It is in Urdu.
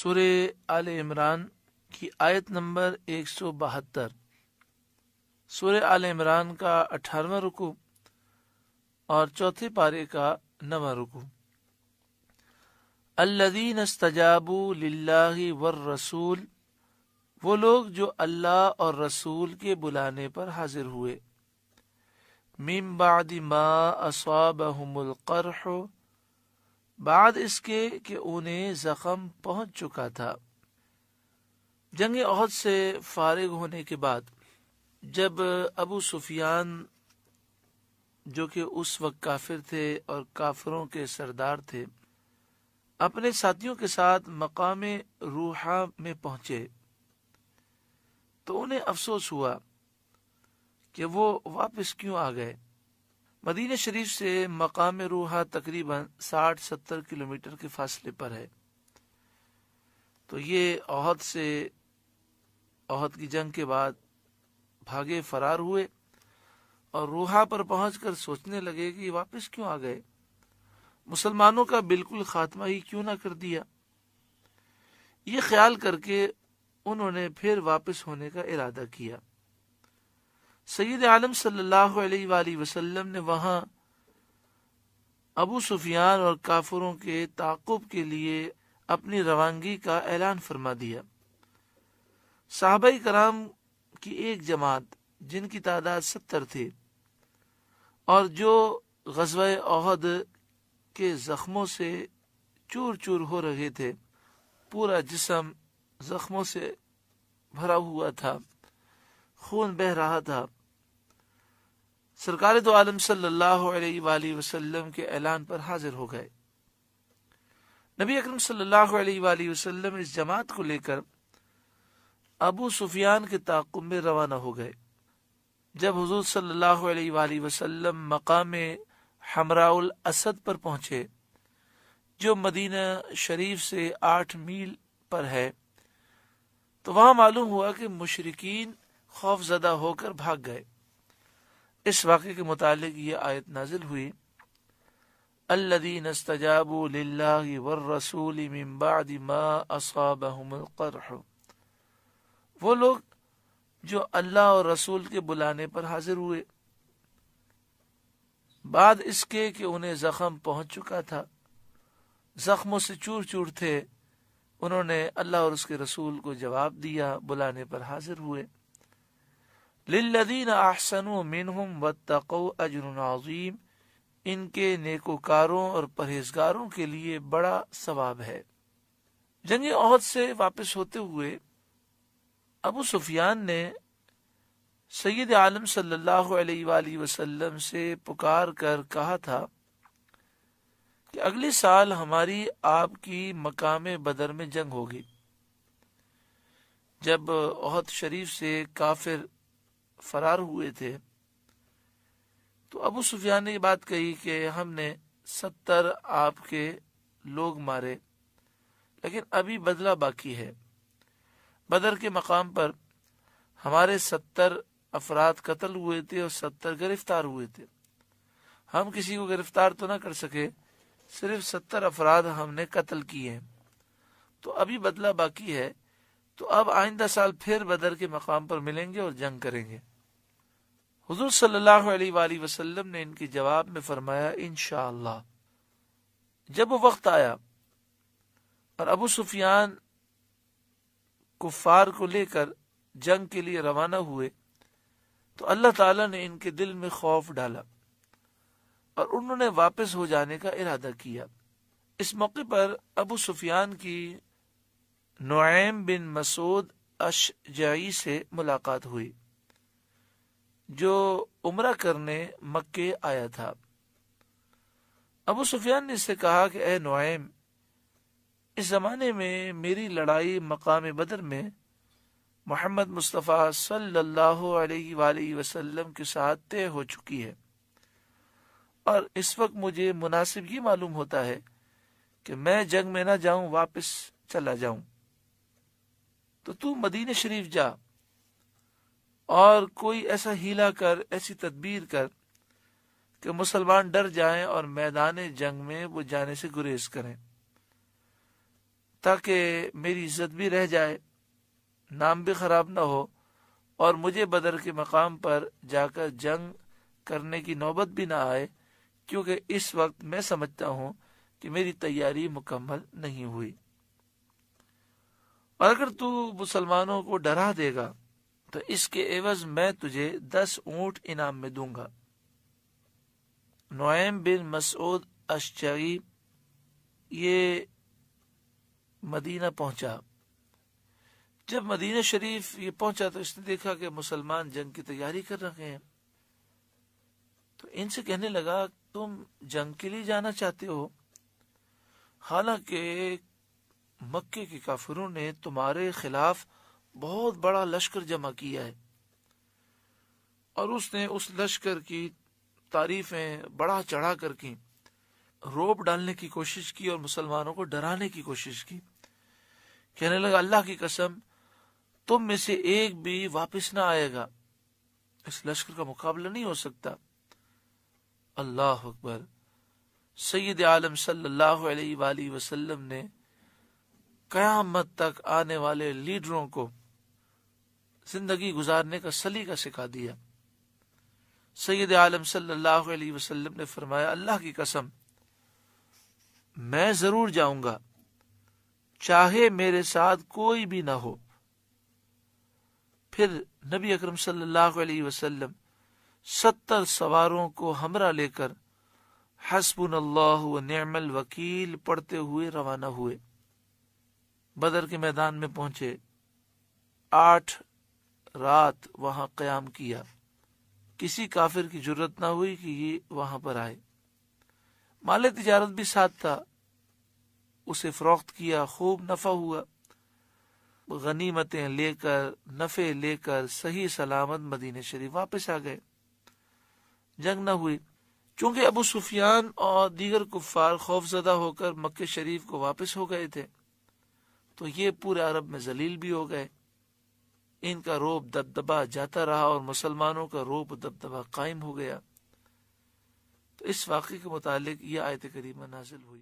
سورہ آل عمران کی آیت نمبر 172۔ سورہ آل عمران کا 18واں رکوع اور چوتھے پارے کا 9واں رکوع۔ الذین استجابوا للہ والرسول، وہ لوگ جو اللہ اور رسول کے بلانے پر حاضر ہوئے۔ من بعد ما اصابہم القرح، بعد اس کے کہ انہیں زخم پہنچ چکا تھا۔ جنگ احد سے فارغ ہونے کے بعد جب ابو سفیان جو کہ اس وقت کافر تھے اور کافروں کے سردار تھے، اپنے ساتھیوں کے ساتھ مقام روحہ میں پہنچے تو انہیں افسوس ہوا کہ وہ واپس کیوں آ گئے۔ مدینہ شریف سے مقام روحہ تقریباً 60-70 کلومیٹر کے فاصلے پر ہے۔ تو یہ احد کی جنگ کے بعد بھاگے فرار ہوئے اور روحہ پر پہنچ کر سوچنے لگے کہ واپس کیوں آ گئے، مسلمانوں کا بالکل خاتمہ ہی کیوں نہ کر دیا۔ یہ خیال کر کے انہوں نے پھر واپس ہونے کا ارادہ کیا۔ سید عالم صلی اللہ علیہ وآلہ وسلم نے وہاں ابو سفیان اور کافروں کے تعاقب کے لیے اپنی روانگی کا اعلان فرما دیا۔ صحابہ کرام کی ایک جماعت جن کی تعداد 70 تھی اور جو غزوہ احد کے زخموں سے چور چور ہو رہے تھے، پورا جسم زخموں سے بھرا ہوا تھا، خون بہہ رہا تھا، سرکار دو عالم صلی اللہ علیہ وآلہ وسلم کے اعلان پر حاضر ہو گئے۔ نبی اکرم صلی اللہ علیہ وآلہ وسلم اس جماعت کو لے کر ابو سفیان کے تعاقب میں روانہ ہو گئے۔ جب حضور صلی اللہ علیہ وآلہ وسلم مقام حمراء الاسد پر پہنچے جو مدینہ شریف سے 8 میل پر ہے، تو وہاں معلوم ہوا کہ مشرکین خوف زدہ ہو کر بھاگ گئے۔ اس واقعے کے متعلق یہ آیت نازل ہوئی، الذین استجابوا للہ والرسول من بعد ما اصابہم القرح، وہ لوگ جو اللہ اور رسول کے بلانے پر حاضر ہوئے بعد اس کے کہ انہیں زخم پہنچ چکا تھا، زخموں سے چور چور تھے، انہوں نے اللہ اور اس کے رسول کو جواب دیا، بلانے پر حاضر ہوئے۔ للذین احسنوا منہم واتقوا اجر عظیم، ان کے نیکوکاروں اور پرہیزگاروں کے لیے بڑا ثواب ہے۔ جنگ احد سے واپس ہوتے ہوئے ابو سفیان نے سید عالم صلی اللہ علیہ وآلہ وسلم سے پکار کر کہا تھا کہ اگلے سال ہماری آپ کی مقام بدر میں جنگ ہوگی۔ جب احد شریف سے کافر فرار ہوئے تھے تو ابو سفیان نے یہ بات کہی کہ ہم نے 70 آپ کے لوگ مارے، لیکن ابھی بدلہ باقی ہے۔ بدر کے مقام پر ہمارے 70 افراد قتل ہوئے تھے اور 70 گرفتار ہوئے تھے۔ ہم کسی کو گرفتار تو نہ کر سکے، صرف 70 افراد ہم نے قتل کیے ہیں، تو ابھی بدلہ باقی ہے، تو اب آئندہ سال پھر بدر کے مقام پر ملیں گے اور جنگ کریں گے۔ حضور صلی اللہ علیہ وآلہ وسلم نے ان کے جواب میں فرمایا انشاءاللہ۔ جب وہ وقت آیا اور ابو سفیان کفار کو لے کر جنگ کے لیے روانہ ہوئے تو اللہ تعالیٰ نے ان کے دل میں خوف ڈالا اور انہوں نے واپس ہو جانے کا ارادہ کیا۔ اس موقع پر ابو سفیان کی نعیم بن مسعود اشجعی سے ملاقات ہوئی جو عمرہ کرنے مکے آیا تھا۔ ابو سفیان نے اس سے کہا کہ اے نعیم، اس زمانے میں میری لڑائی مقام بدر میں محمد مصطفیٰ صلی اللہ علیہ وآلہ وسلم کے ساتھ طے ہو چکی ہے، اور اس وقت مجھے مناسب یہ معلوم ہوتا ہے کہ میں جنگ میں نہ جاؤں، واپس چلا جاؤں، تو مدینہ شریف جا اور کوئی ایسا ہیلا کر، ایسی تدبیر کر کہ مسلمان ڈر جائیں اور میدان جنگ میں وہ جانے سے گریز کریں۔ تاکہ میری عزت بھی رہ جائے، نام بھی خراب نہ ہو، اور مجھے بدر کے مقام پر جا کر جنگ کرنے کی نوبت بھی نہ آئے، کیونکہ اس وقت میں سمجھتا ہوں کہ میری تیاری مکمل نہیں ہوئی۔ اور اگر تو مسلمانوں کو ڈرا دے گا تو اس کے عوض میں تجھے 10 اونٹ انعام میں دوں گا۔ نعیم بن مسعود اشجعی یہ مدینہ پہنچا۔ جب مدینہ شریف یہ پہنچا تو اس نے دیکھا کہ مسلمان جنگ کی تیاری کر رہے ہیں، تو ان سے کہنے لگا تم جنگ کے لیے جانا چاہتے ہو، حالانکہ مکے کے کافروں نے تمہارے خلاف بہت بڑا لشکر جمع کیا ہے، اور اس نے اس لشکر کی تعریفیں بڑا چڑھا کر کی، روب ڈالنے کی کوشش کی اور مسلمانوں کو ڈرانے کی کوشش کی۔ کہنے لگا اللہ کی قسم تم میں سے ایک بھی واپس نہ آئے گا، اس لشکر کا مقابلہ نہیں ہو سکتا۔ اللہ اکبر۔ سید عالم صلی اللہ علیہ وآلہ وسلم نے قیامت تک آنے والے لیڈروں کو زندگی گزارنے کا سلیقہ سکھا دیا۔ سید عالم صلی اللہ علیہ وسلم نے فرمایا اللہ کی قسم میں ضرور جاؤں گا، چاہے میرے ساتھ کوئی بھی نہ ہو۔ پھر نبی اکرم صلی اللہ علیہ وسلم 70 سواروں کو ہمراہ لے کر حسبنا اللہ و نعم الوکیل پڑھتے ہوئے روانہ ہوئے۔ بدر کے میدان میں پہنچے، 8 رات وہاں قیام کیا، کسی کافر کی جرت نہ ہوئی کہ یہ وہاں پر آئے۔ مال تجارت بھی ساتھ تھا، اسے فروخت کیا، خوب نفع ہوا، غنیمتیں لے کر نفع لے کر صحیح سلامت مدینہ شریف واپس آ گئے، جنگ نہ ہوئی۔ چونکہ ابو سفیان اور دیگر کفار خوف زدہ ہو کر مکہ شریف کو واپس ہو گئے تھے، تو یہ پورے عرب میں ذلیل بھی ہو گئے۔ ان کا روب دبدبا جاتا رہا اور مسلمانوں کا روب دبدبا قائم ہو گیا۔ تو اس واقعے کے متعلق یہ آیت کریمہ نازل ہوئی۔